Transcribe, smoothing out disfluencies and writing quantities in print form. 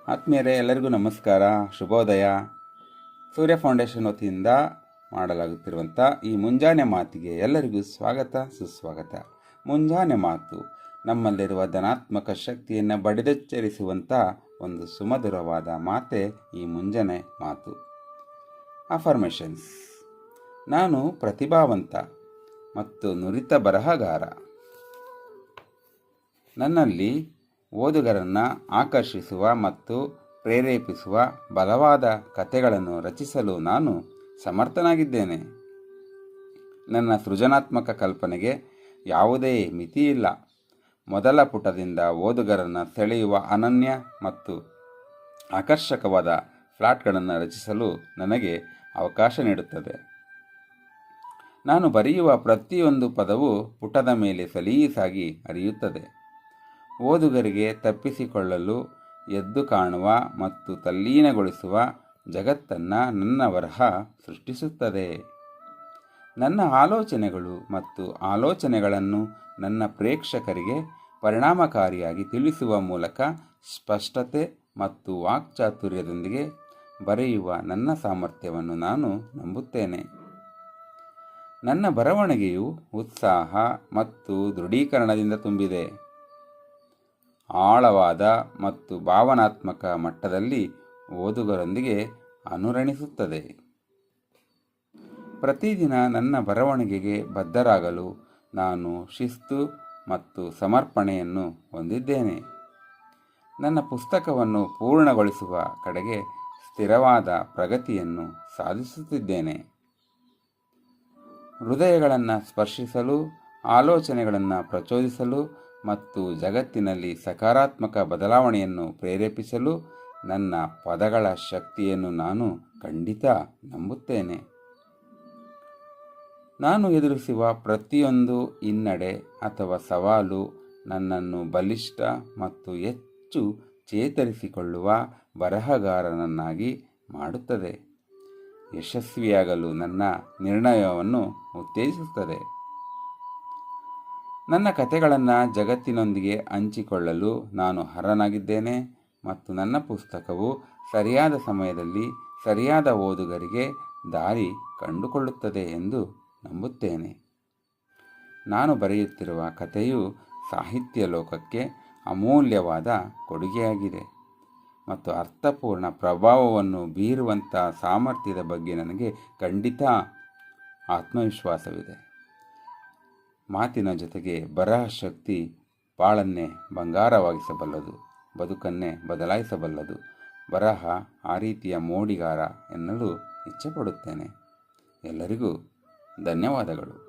ಆತ್ಮೀಯರೇ, ಎಲ್ಲರಿಗೂ ನಮಸ್ಕಾರ, ಶುಭೋದಯ. ಸೂರ್ಯ ಫೌಂಡೇಶನ್ ವತಿಯಿಂದ ಮಾಡಲಾಗುತ್ತಿರುವಂಥ ಈ ಮುಂಜಾನೆ ಮಾತಿಗೆ ಎಲ್ಲರಿಗೂ ಸ್ವಾಗತ, ಸುಸ್ವಾಗತ. ಮುಂಜಾನೆ ಮಾತು ನಮ್ಮಲ್ಲಿರುವ ಧನಾತ್ಮಕ ಶಕ್ತಿಯನ್ನು ಬಡಿದೆಚ್ಚರಿಸುವಂಥ ಒಂದು ಸುಮಧುರವಾದ ಮಾತೆ ಈ ಮುಂಜಾನೆ ಮಾತು. ಅಫರ್ಮೇಷನ್ಸ್. ನಾನು ಪ್ರತಿಭಾವಂತ ಮತ್ತು ನುರಿತ ಬರಹಗಾರ. ನನ್ನಲ್ಲಿ ಓದುಗರನ್ನು ಆಕರ್ಷಿಸುವ ಮತ್ತು ಪ್ರೇರೇಪಿಸುವ ಬಲವಾದ ಕಥೆಗಳನ್ನು ರಚಿಸಲು ನಾನು ಸಮರ್ಥನಾಗಿದ್ದೇನೆ. ನನ್ನ ಸೃಜನಾತ್ಮಕ ಕಲ್ಪನೆಗೆ ಯಾವುದೇ ಮಿತಿಯಿಲ್ಲ. ಮೊದಲ ಪುಟದಿಂದ ಓದುಗರನ್ನು ಸೆಳೆಯುವ ಅನನ್ಯ ಮತ್ತು ಆಕರ್ಷಕವಾದ ಫ್ಲಾಟ್ಗಳನ್ನು ರಚಿಸಲು ನನಗೆ ಅವಕಾಶ ನೀಡುತ್ತದೆ. ನಾನು ಬರೆಯುವ ಪ್ರತಿಯೊಂದು ಪದವು ಪುಟದ ಮೇಲೆ ಸಲೀಸಾಗಿ ಹರಿಯುತ್ತದೆ. ಓದುಗರಿಗೆ ತಪ್ಪಿಸಿಕೊಳ್ಳಲು ಎದ್ದು ಕಾಣುವ ಮತ್ತು ತಲ್ಲೀನಗೊಳಿಸುವ ಜಗತ್ತನ್ನು ನನ್ನ ಬರಹ ಸೃಷ್ಟಿಸುತ್ತದೆ. ನನ್ನ ಆಲೋಚನೆಗಳು ಮತ್ತು ಆಲೋಚನೆಗಳನ್ನು ನನ್ನ ಪ್ರೇಕ್ಷಕರಿಗೆ ಪರಿಣಾಮಕಾರಿಯಾಗಿ ತಿಳಿಸುವ ಮೂಲಕ ಸ್ಪಷ್ಟತೆ ಮತ್ತು ವಾಕ್ಚಾತುರ್ಯದೊಂದಿಗೆ ಬರೆಯುವ ನನ್ನ ಸಾಮರ್ಥ್ಯವನ್ನು ನಾನು ನಂಬುತ್ತೇನೆ. ನನ್ನ ಬರವಣಿಗೆಯು ಉತ್ಸಾಹ ಮತ್ತು ದೃಢೀಕರಣದಿಂದ ತುಂಬಿದೆ. ಆಳವಾದ ಮತ್ತು ಭಾವನಾತ್ಮಕ ಮಟ್ಟದಲ್ಲಿ ಓದುಗರೊಂದಿಗೆ ಅನುರಣಿಸುತ್ತದೆ. ಪ್ರತಿದಿನ ನನ್ನ ಬರವಣಿಗೆಗೆ ಬದ್ಧರಾಗಲು ನಾನು ಶಿಸ್ತು ಮತ್ತು ಸಮರ್ಪಣೆಯನ್ನು ಹೊಂದಿದ್ದೇನೆ. ನನ್ನ ಪುಸ್ತಕವನ್ನು ಪೂರ್ಣಗೊಳಿಸುವ ಕಡೆಗೆ ಸ್ಥಿರವಾದ ಪ್ರಗತಿಯನ್ನು ಸಾಧಿಸುತ್ತಿದ್ದೇನೆ. ಹೃದಯಗಳನ್ನು ಸ್ಪರ್ಶಿಸಲು, ಆಲೋಚನೆಗಳನ್ನು ಪ್ರಚೋದಿಸಲು ಮತ್ತು ಜಗತ್ತಿನಲ್ಲಿ ಸಕಾರಾತ್ಮಕ ಬದಲಾವಣೆಯನ್ನು ಪ್ರೇರೇಪಿಸಲು ನನ್ನ ಪದಗಳ ಶಕ್ತಿಯನ್ನು ನಾನು ಖಂಡಿತ ನಂಬುತ್ತೇನೆ. ನಾನು ಎದುರಿಸುವ ಪ್ರತಿಯೊಂದು ಹಿನ್ನಡೆ ಅಥವಾ ಸವಾಲು ನನ್ನನ್ನು ಬಲಿಷ್ಠ ಮತ್ತು ಹೆಚ್ಚು ಚೇತರಿಸಿಕೊಳ್ಳುವ ಬರಹಗಾರನನ್ನಾಗಿ ಮಾಡುತ್ತದೆ. ಯಶಸ್ವಿಯಾಗಲು ನನ್ನ ನಿರ್ಣಯವನ್ನು ಉತ್ತೇಜಿಸುತ್ತದೆ. ನನ್ನ ಕಥೆಗಳನ್ನು ಜಗತ್ತಿನೊಂದಿಗೆ ಹಂಚಿಕೊಳ್ಳಲು ನಾನು ಅರ್ಹನಾಗಿದ್ದೇನೆ ಮತ್ತು ನನ್ನ ಪುಸ್ತಕವು ಸರಿಯಾದ ಸಮಯದಲ್ಲಿ ಸರಿಯಾದ ಓದುಗರಿಗೆ ದಾರಿ ಕಂಡುಕೊಳ್ಳುತ್ತದೆ ಎಂದು ನಂಬುತ್ತೇನೆ. ನಾನು ಬರೆಯುತ್ತಿರುವ ಕಥೆಯು ಸಾಹಿತ್ಯ ಲೋಕಕ್ಕೆ ಅಮೂಲ್ಯವಾದ ಕೊಡುಗೆಯಾಗಿದೆ ಮತ್ತು ಅರ್ಥಪೂರ್ಣ ಪ್ರಭಾವವನ್ನು ಬೀರುವಂಥ ಸಾಮರ್ಥ್ಯದ ಬಗ್ಗೆ ನನಗೆ ಖಂಡಿತ ಆತ್ಮವಿಶ್ವಾಸವಿದೆ. ಮಾತಿನ ಜೊತೆಗೆ ಬರಹ ಶಕ್ತಿ ಬಾಳನ್ನೇ ಬಂಗಾರವಾಗಿಸಬಲ್ಲದು, ಬದುಕನ್ನೇ ಬದಲಾಯಿಸಬಲ್ಲದು. ಬರಹ ಆ ರೀತಿಯ ಮೋಡಿಗಾರ ಎನ್ನಲು ಇಚ್ಛೆಪಡುತ್ತೇನೆ. ಎಲ್ಲರಿಗೂ ಧನ್ಯವಾದಗಳು.